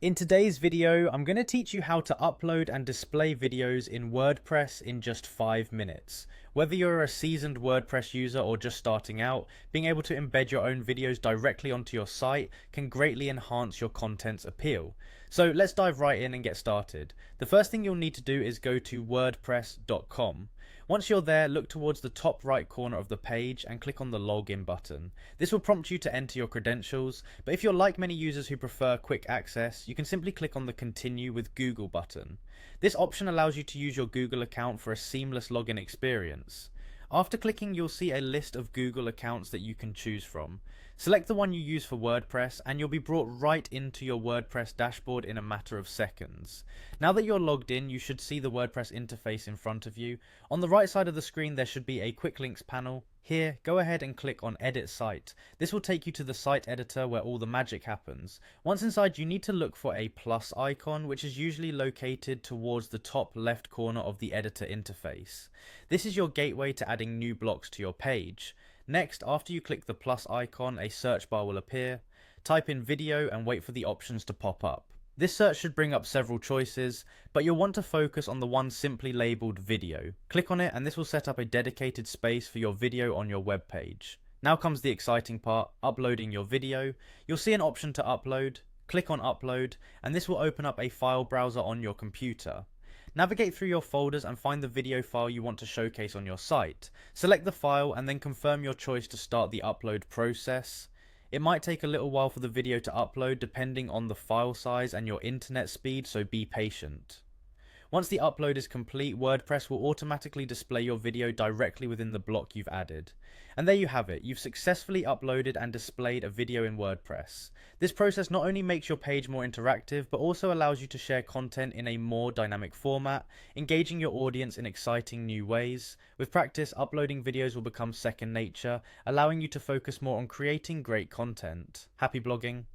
In today's video, I'm going to teach you how to upload and display videos in WordPress in just 5 minutes. Whether you're a seasoned WordPress user or just starting out, being able to embed your own videos directly onto your site can greatly enhance your content's appeal. So let's dive right in and get started. The first thing you'll need to do is go to wordpress.com. Once you're there, look towards the top right corner of the page and click on the login button. This will prompt you to enter your credentials, but if you're like many users who prefer quick access, you can simply click on the continue with Google button. This option allows you to use your Google account for a seamless login experience. After clicking, you'll see a list of Google accounts that you can choose from. Select the one you use for WordPress and you'll be brought right into your WordPress dashboard in a matter of seconds. Now that you're logged in, you should see the WordPress interface in front of you. On the right side of the screen there should be a quick links panel. Here, go ahead and click on Edit Site. This will take you to the site editor where all the magic happens. Once inside, you need to look for a plus icon, which is usually located towards the top left corner of the editor interface. This is your gateway to adding new blocks to your page. Next, after you click the plus icon, a search bar will appear. Type in video and wait for the options to pop up. This search should bring up several choices, but you'll want to focus on the one simply labelled video. Click on it and this will set up a dedicated space for your video on your web page. Now comes the exciting part, uploading your video. You'll see an option to upload. Click on upload and this will open up a file browser on your computer. Navigate through your folders and find the video file you want to showcase on your site. Select the file and then confirm your choice to start the upload process. It might take a little while for the video to upload depending on the file size and your internet speed, so be patient. Once the upload is complete, WordPress will automatically display your video directly within the block you've added. And there you have it, you've successfully uploaded and displayed a video in WordPress. This process not only makes your page more interactive, but also allows you to share content in a more dynamic format, engaging your audience in exciting new ways. With practice, uploading videos will become second nature, allowing you to focus more on creating great content. Happy blogging!